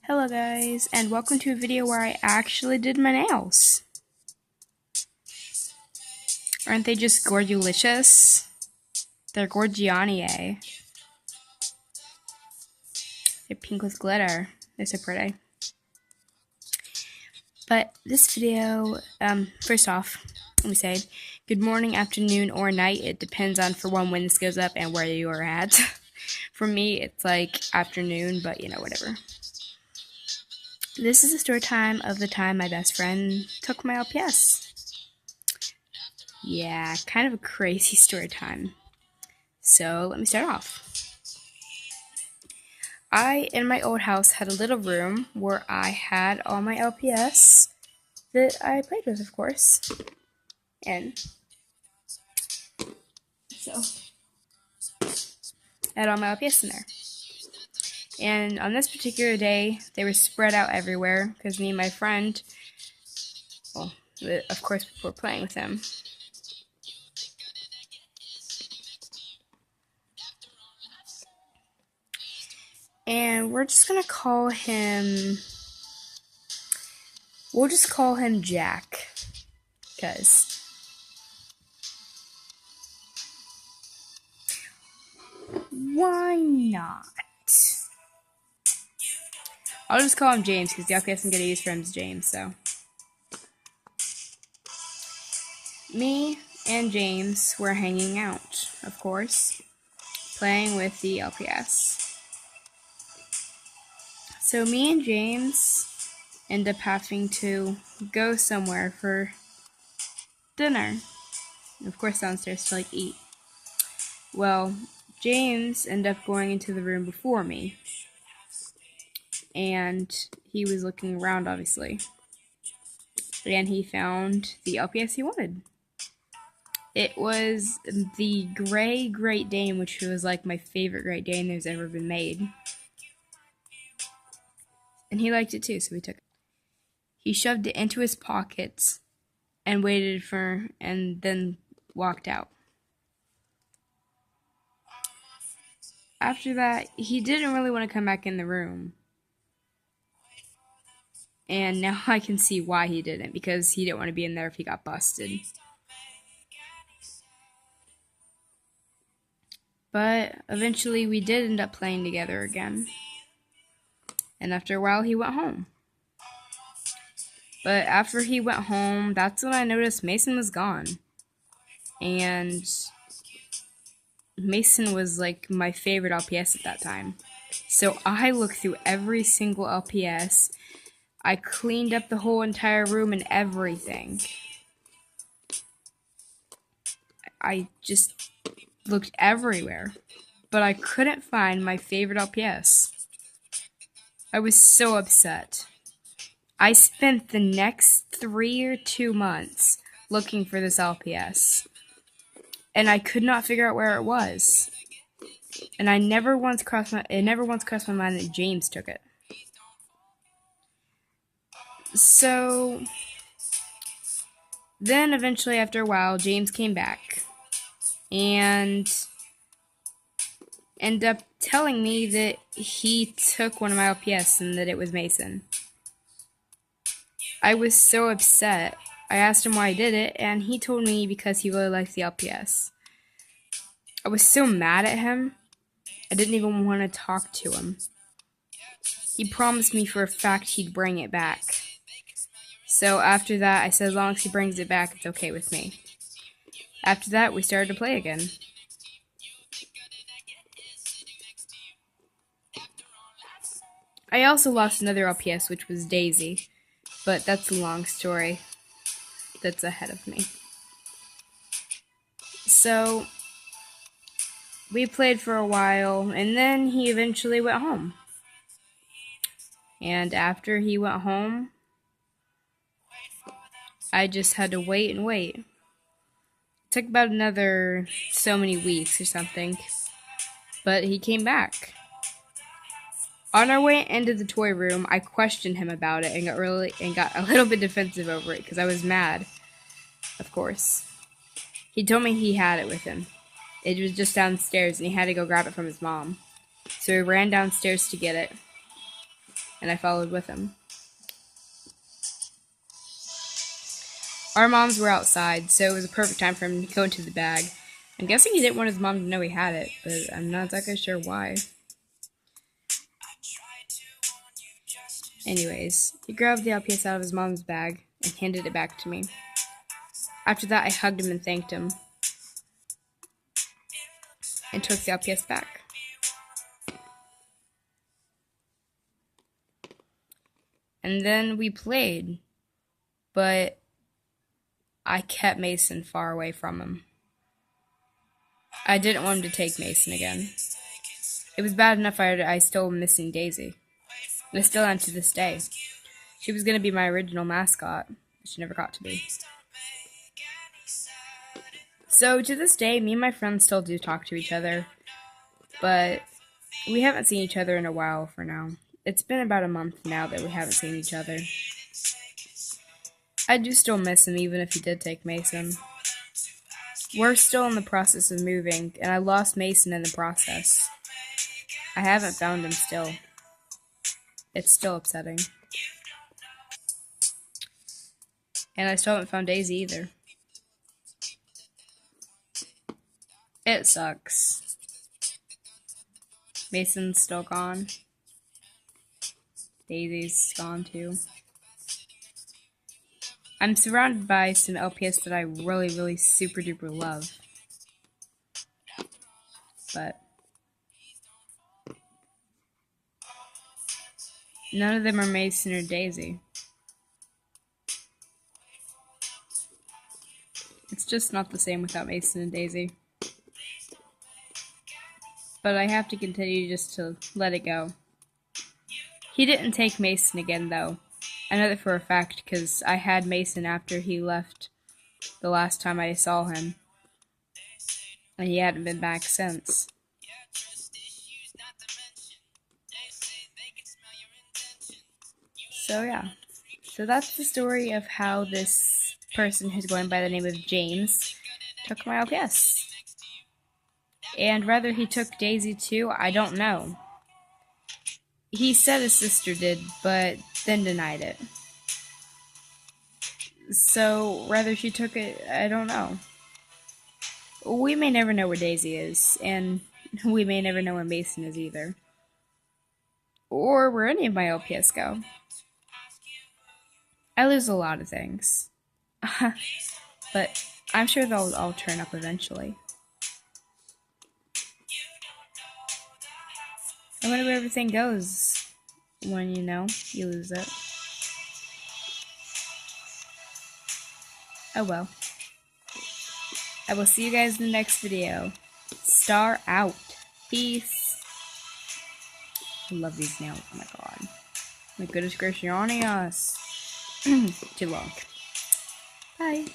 Hello guys, and welcome to a video where I actually did my nails. Aren't they just gorgulicious? They're Gorgiani. They're pink with glitter. They're so pretty. But this video, first off, let me say, good morning, afternoon, or night. It depends on, for one, when this goes up and where you are at. For me, it's like afternoon, but you know, whatever. This is a story time of the time my best friend took my LPS. Yeah, kind of a crazy story time. So let me start off. I, in my old house, had a little room where I had all my LPS that I played with, of course. And so I had all my LPS in there. And on this particular day, they were spread out everywhere because me and my friend, well, of course, we were playing with them. And we're just gonna call him, we'll just call him Jack, because why not? I'll just call him James, because the LPS I'm gonna use for him is James, so. Me and James were hanging out, of course, playing with the LPS. So me and James end up having to go somewhere for dinner. Of course, downstairs to eat. Well, James ended up going into the room before me. And he was looking around, obviously. And he found the LPS he wanted. It was the gray Great Dane, which was like my favorite Great Dane that's ever been made. And he liked it too, so we took it. He shoved it into his pockets and waited and then walked out. After that, he didn't really want to come back in the room. And now I can see why he didn't, because he didn't want to be in there if he got busted. But eventually we did end up playing together again. And after a while, he went home. But after he went home, that's when I noticed Mason was gone. And Mason was like my favorite LPS at that time. So I looked through every single LPS. I cleaned up the whole entire room and everything. I just looked everywhere. But I couldn't find my favorite LPS. I was so upset. I spent the next 3 or 2 months looking for this LPS. And I could not figure out where it was. And it never once crossed my mind that James took it. So then eventually, after a while, James came back and ended up telling me that he took one of my LPS and that it was Mason. I was so upset. I asked him why he did it, and he told me because he really liked the LPS. I was so mad at him, I didn't even want to talk to him. He promised me for a fact he'd bring it back. So after that, I said as long as he brings it back, it's okay with me. After that, we started to play again. I also lost another LPS, which was Daisy. But that's a long story that's ahead of me. So we played for a while, and then he eventually went home. And after he went home, I just had to wait and wait. It took about another so many weeks or something, but he came back. On our way into the toy room, I questioned him about it and got a little bit defensive over it because I was mad, of course. He told me he had it with him. It was just downstairs and he had to go grab it from his mom. So he ran downstairs to get it. and I followed with him. Our moms were outside, so it was a perfect time for him to go into the bag. I'm guessing he didn't want his mom to know he had it, but I'm not exactly sure why. Anyways, he grabbed the LPS out of his mom's bag and handed it back to me. After that, I hugged him and thanked him, and took the LPS back. And then we played, but I kept Mason far away from him. I didn't want him to take Mason again. It was bad enough I still missing Daisy. And I still am to this day. She was going to be my original mascot, but she never got to be. So to this day, me and my friends still do talk to each other, but we haven't seen each other in a while for now. It's been about a month now that we haven't seen each other. I do still miss him, even if he did take Mason. We're still in the process of moving, and I lost Mason in the process. I haven't found him still. It's still upsetting. And I still haven't found Daisy either. It sucks. Mason's still gone. Daisy's gone too. I'm surrounded by some LPS that I really, really super duper love. But none of them are Mason or Daisy. It's just not the same without Mason and Daisy. But I have to continue just to let it go. He didn't take Mason again, though. I know that for a fact, because I had Mason after he left the last time I saw him. And he hadn't been back since. So yeah. So that's the story of how this person who's going by the name of James took my LPS. And whether he took Daisy too, I don't know. He said his sister did, but then denied it. So whether she took it, I don't know. We may never know where Daisy is, and we may never know where Mason is either. Or where any of my LPS go. I lose a lot of things. But I'm sure they'll all turn up eventually. I wonder where everything goes when, you lose it. Oh well. I will see you guys in the next video. Star out. Peace. I love these nails. Oh my god. My goodness gracious, you're on us. Too long. Bye.